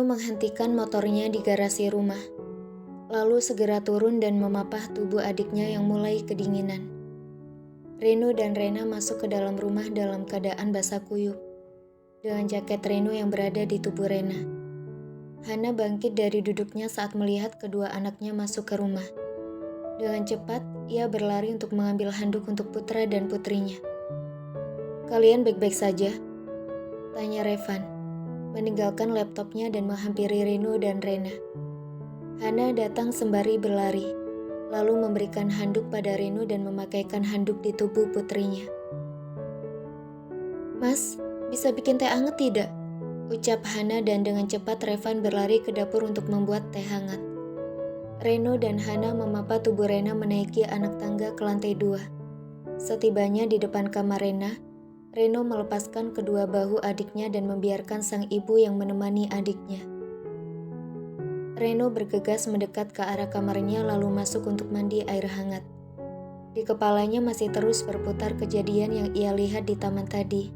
menghentikan motornya di garasi rumah, lalu segera turun dan memapah tubuh adiknya yang mulai kedinginan. Reno dan Rena masuk ke dalam rumah dalam keadaan basah kuyup, dengan jaket Reno yang berada di tubuh Rena. Hana bangkit dari duduknya saat melihat kedua anaknya masuk ke rumah. Dengan cepat, ia berlari untuk mengambil handuk untuk putra dan putrinya. "Kalian baik-baik saja?" tanya Revan, meninggalkan laptopnya dan menghampiri Reno dan Rena. Hana datang sembari berlari, lalu memberikan handuk pada Reno dan memakaikan handuk di tubuh putrinya. "Mas, bisa bikin teh hangat tidak?" ucap Hana dan dengan cepat Revan berlari ke dapur untuk membuat teh hangat. Reno dan Hana memapa tubuh Rena menaiki anak tangga ke lantai 2. Setibanya di depan kamar Rena, Reno melepaskan kedua bahu adiknya dan membiarkan sang ibu yang menemani adiknya. Reno bergegas mendekat ke arah kamarnya lalu masuk untuk mandi air hangat. Di kepalanya masih terus berputar kejadian yang ia lihat di taman tadi.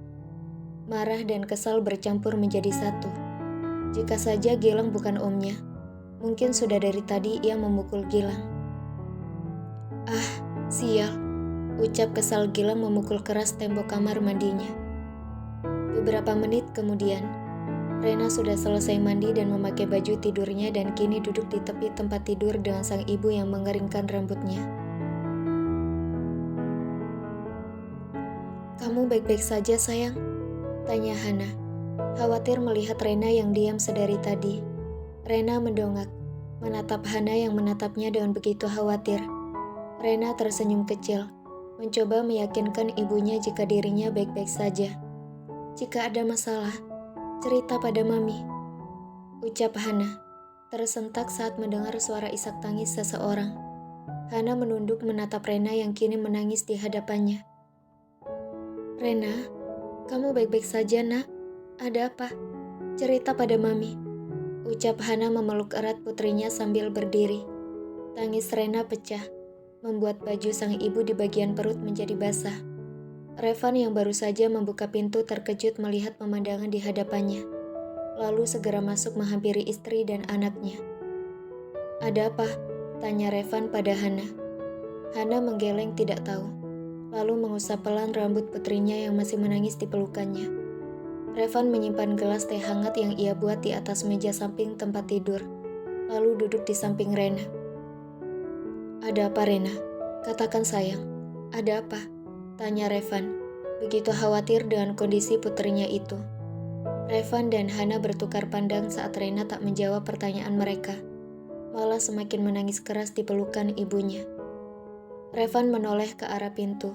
Marah dan kesal bercampur menjadi satu. Jika saja Gilang bukan omnya, mungkin sudah dari tadi ia memukul Gilang. "Ah, sial," ucap kesal Gilang memukul keras tembok kamar mandinya. Beberapa menit kemudian, Rena sudah selesai mandi dan memakai baju tidurnya dan kini duduk di tepi tempat tidur dengan sang ibu yang mengeringkan rambutnya. "Kamu baik-baik saja, sayang?" tanya Hana, khawatir melihat Rena yang diam sedari tadi. Rena mendongak, menatap Hana yang menatapnya dengan begitu khawatir. Rena tersenyum kecil, mencoba meyakinkan ibunya jika dirinya baik-baik saja. "Jika ada masalah, cerita pada Mami," ucap Hana, tersentak saat mendengar suara isak tangis seseorang. Hana menunduk menatap Rena yang kini menangis di hadapannya. "Rena, kamu baik-baik saja, Nak? Ada apa? Cerita pada Mami," ucap Hana memeluk erat putrinya sambil berdiri. Tangis Rena pecah, membuat baju sang ibu di bagian perut menjadi basah. Revan yang baru saja membuka pintu terkejut melihat pemandangan di hadapannya, lalu segera masuk menghampiri istri dan anaknya. "Ada apa?" tanya Revan pada Hana. Hana menggeleng tidak tahu, lalu mengusap pelan rambut putrinya yang masih menangis di pelukannya. Revan menyimpan gelas teh hangat yang ia buat di atas meja samping tempat tidur, lalu duduk di samping Rena. "Ada apa, Rena? Katakan sayang, ada apa?" tanya Revan, begitu khawatir dengan kondisi putrinya itu. Revan dan Hana bertukar pandang saat Rena tak menjawab pertanyaan mereka, malah semakin menangis keras di pelukan ibunya. Revan menoleh ke arah pintu,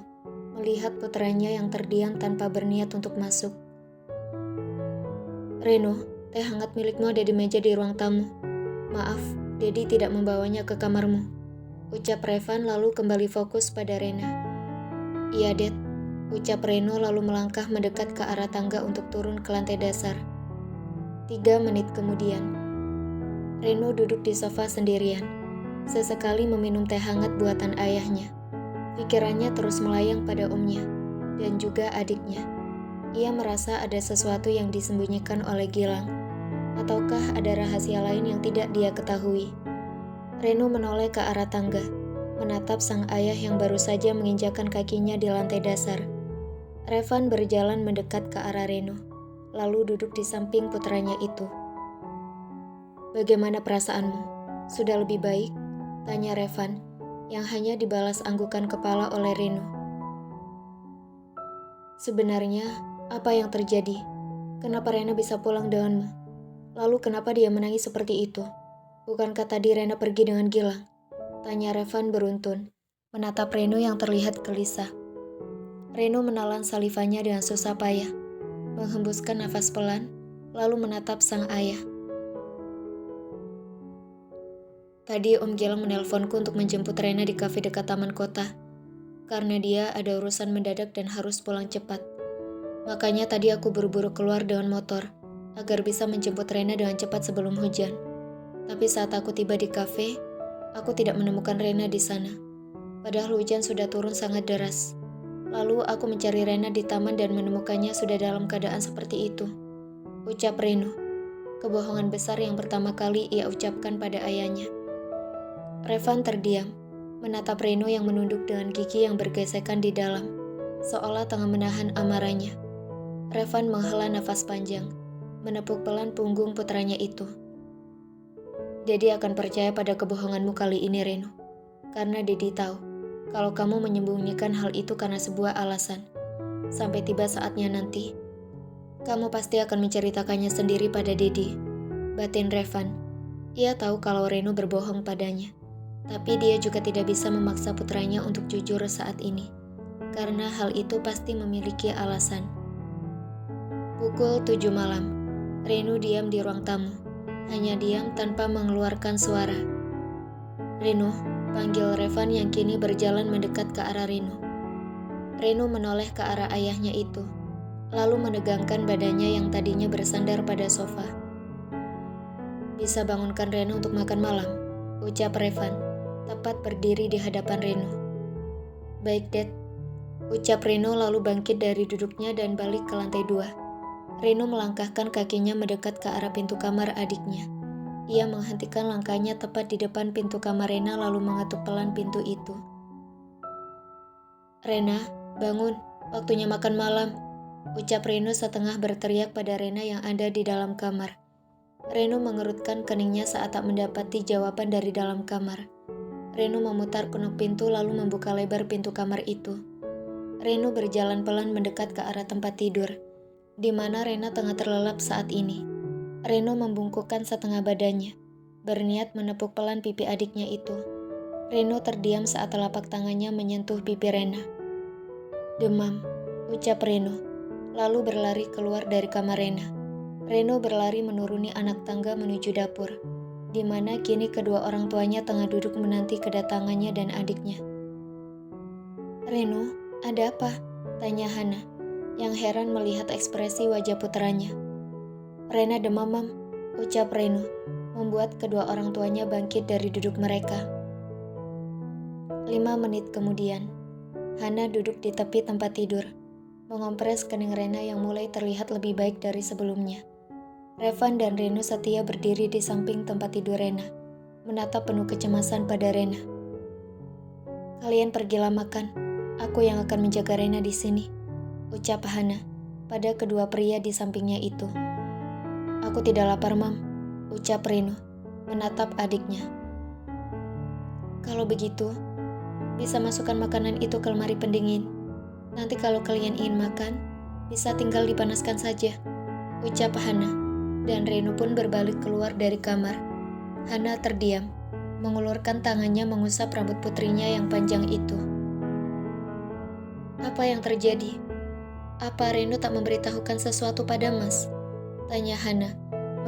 melihat putranya yang terdiam tanpa berniat untuk masuk. "Reno, teh hangat milikmu ada di meja di ruang tamu. Maaf, Dedi tidak membawanya ke kamarmu," ucap Revan lalu kembali fokus pada Rena. "Iya, Ded," ucap Reno lalu melangkah mendekat ke arah tangga untuk turun ke lantai dasar. 3 menit kemudian, Reno duduk di sofa sendirian, sesekali meminum teh hangat buatan ayahnya. Pikirannya terus melayang pada omnya, dan juga adiknya. Ia merasa ada sesuatu yang disembunyikan oleh Gilang, ataukah ada rahasia lain yang tidak dia ketahui. Reno menoleh ke arah tangga, menatap sang ayah yang baru saja menginjakkan kakinya di lantai dasar. Revan berjalan mendekat ke arah Reno, lalu duduk di samping putranya itu. "Bagaimana perasaanmu? Sudah lebih baik?" tanya Revan, yang hanya dibalas anggukan kepala oleh Reno. "Sebenarnya, apa yang terjadi? Kenapa Rena bisa pulang denganmu? Lalu kenapa dia menangis seperti itu? Bukankah tadi Rena pergi dengan Gilang?" tanya Revan beruntun, menatap Reno yang terlihat gelisah. Reno menelan salivanya dengan susah payah, menghembuskan nafas pelan, lalu menatap sang ayah. "Tadi Om Gilang menelponku untuk menjemput Rena di kafe dekat taman kota, karena dia ada urusan mendadak dan harus pulang cepat. Makanya tadi aku buru-buru keluar dengan motor, agar bisa menjemput Rena dengan cepat sebelum hujan. Tapi saat aku tiba di kafe, aku tidak menemukan Rena di sana. Padahal hujan sudah turun sangat deras. Lalu aku mencari Rena di taman dan menemukannya sudah dalam keadaan seperti itu," ucap Reno. kebohongan besar yang pertama kali ia ucapkan pada ayahnya. Revan terdiam, menatap Reno yang menunduk dengan gigi yang bergesekan di dalam, seolah tengah menahan amarahnya. Revan menghela nafas panjang, menepuk pelan punggung putranya itu. Dedi akan percaya pada kebohonganmu kali ini, Reno. Karena Dedi tahu, kalau kamu menyembunyikan hal itu karena sebuah alasan. Sampai tiba saatnya nanti, kamu pasti akan menceritakannya sendiri pada Dedi. Batin Revan. Ia tahu kalau Reno berbohong padanya. Tapi dia juga tidak bisa memaksa putranya untuk jujur saat ini. Karena hal itu pasti memiliki alasan. Pukul 7 malam, Reno diam di ruang tamu. Hanya diam tanpa mengeluarkan suara. Reno, panggil Revan yang kini berjalan mendekat ke arah Reno. Reno menoleh ke arah ayahnya itu, lalu menegangkan badannya yang tadinya bersandar pada sofa. Bisa bangunkan Reno untuk makan malam, ucap Revan, tepat berdiri di hadapan Reno. Baik, Dad, ucap Reno lalu bangkit dari duduknya dan balik ke lantai 2. Reno melangkahkan kakinya mendekat ke arah pintu kamar adiknya. Ia menghentikan langkahnya tepat di depan pintu kamar Rena lalu mengetuk pelan pintu itu. Rena, bangun, waktunya makan malam, ucap Reno setengah berteriak pada Rena yang ada di dalam kamar. Reno mengerutkan keningnya saat tak mendapati jawaban dari dalam kamar. Reno memutar kunuk pintu lalu membuka lebar pintu kamar itu. Reno berjalan pelan mendekat ke arah tempat tidur, di mana Rena tengah terlelap saat ini. Reno membungkukkan setengah badannya, berniat menepuk pelan pipi adiknya itu. Reno terdiam saat telapak tangannya menyentuh pipi Rena. Demam, ucap Reno, lalu berlari keluar dari kamar Rena. Reno berlari menuruni anak tangga menuju dapur, di mana kini kedua orang tuanya tengah duduk menanti kedatangannya dan adiknya. Reno, ada apa? Tanya Hana, yang heran melihat ekspresi wajah putranya. Rena demam, Mam, ucap Reno, membuat kedua orang tuanya bangkit dari duduk mereka. 5 menit kemudian, Hana duduk di tepi tempat tidur, mengompres kening Rena yang mulai terlihat lebih baik dari sebelumnya. Revan dan Reno setia berdiri di samping tempat tidur Rena, menatap penuh kecemasan pada Rena. Kalian pergilah makan, aku yang akan menjaga Rena di sini, ucap Hana pada kedua pria di sampingnya itu. Aku tidak lapar, Mam, ucap Reno, menatap adiknya. Kalau begitu, bisa masukkan makanan itu ke lemari pendingin. Nanti kalau kalian ingin makan, bisa tinggal dipanaskan saja, ucap Hana, dan Reno pun berbalik keluar dari kamar. Hana terdiam, mengulurkan tangannya mengusap rambut putrinya yang panjang itu. Apa yang terjadi? Apa Reno tak memberitahukan sesuatu pada Mas? Tanya Hana,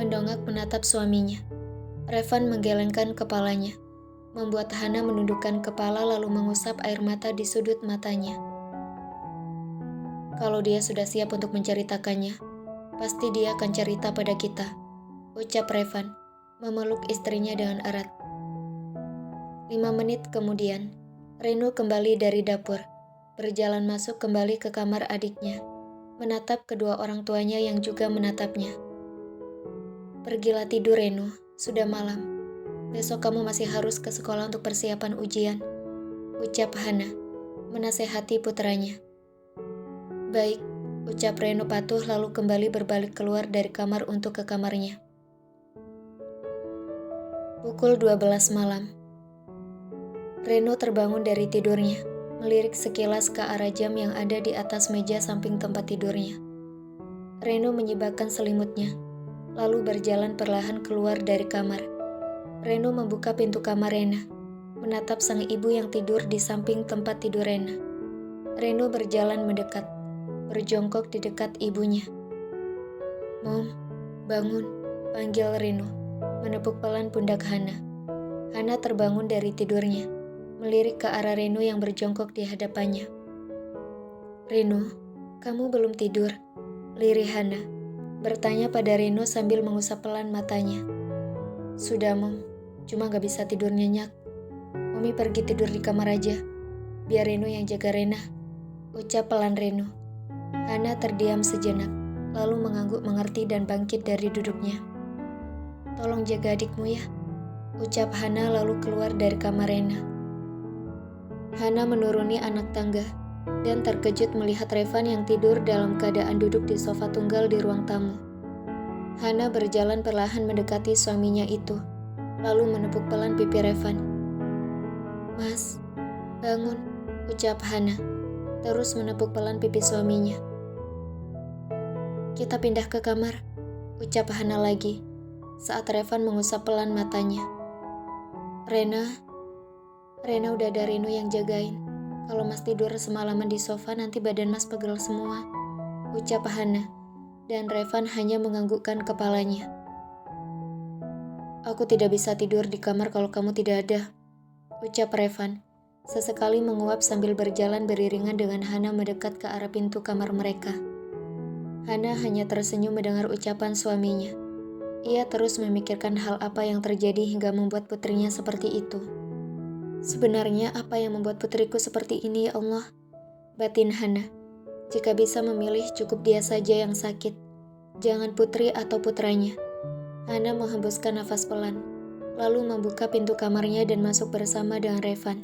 mendongak menatap suaminya. Revan menggelengkan kepalanya, membuat Hana menundukkan kepala lalu mengusap air mata di sudut matanya. Kalau dia sudah siap untuk menceritakannya, pasti dia akan cerita pada kita, ucap Revan, memeluk istrinya dengan erat. 5 menit kemudian, Reno kembali dari dapur, berjalan masuk kembali ke kamar adiknya, menatap kedua orang tuanya yang juga menatapnya. Pergilah tidur, Reno, sudah malam. Besok kamu masih harus ke sekolah untuk persiapan ujian, ucap Hana, menasehati putranya. Baik, ucap Reno patuh lalu kembali berbalik keluar dari kamar untuk ke kamarnya. Pukul 12 malam. Reno terbangun dari tidurnya, melirik sekilas ke arah jam yang ada di atas meja samping tempat tidurnya. Reno menyibakkan selimutnya, lalu berjalan perlahan keluar dari kamar. Reno membuka pintu kamar Rena, menatap sang ibu yang tidur di samping tempat tidur Rena. Reno berjalan mendekat, berjongkok di dekat ibunya. Mom, bangun, panggil Reno, menepuk pelan pundak Hana. Hana terbangun dari tidurnya, melirik ke arah Reno yang berjongkok di hadapannya. Reno, kamu belum tidur? Lirih Hana, bertanya pada Reno sambil mengusap pelan matanya. Sudah, Mom, cuma gak bisa tidur nyenyak. Mami pergi tidur di kamar aja, biar Reno yang jaga Rena, ucap pelan Reno. Hana terdiam sejenak, lalu mengangguk mengerti dan bangkit dari duduknya. Tolong jaga adikmu ya, ucap Hana lalu keluar dari kamar Rena. Hana menuruni anak tangga dan terkejut melihat Revan yang tidur dalam keadaan duduk di sofa tunggal di ruang tamu. Hana berjalan perlahan mendekati suaminya itu, lalu menepuk pelan pipi Revan. "Mas, bangun," ucap Hana, terus menepuk pelan pipi suaminya. "Kita pindah ke kamar," ucap Hana lagi, saat Revan mengusap pelan matanya. Rena udah ada Reno yang jagain. Kalau Mas tidur semalaman di sofa nanti badan Mas pegel semua," ucap Hana, dan Revan hanya menganggukkan kepalanya. "Aku tidak bisa tidur di kamar kalau kamu tidak ada," ucap Revan, sesekali menguap sambil berjalan beriringan dengan Hana mendekat ke arah pintu kamar mereka. Hana hanya tersenyum mendengar ucapan suaminya. Ia terus memikirkan hal apa yang terjadi hingga membuat putrinya seperti itu. "Sebenarnya apa yang membuat putriku seperti ini, ya Allah?" batin Hana. Jika bisa memilih, cukup dia saja yang sakit. Jangan putri atau putranya. Hana menghembuskan nafas pelan, lalu membuka pintu kamarnya dan masuk bersama dengan Revan.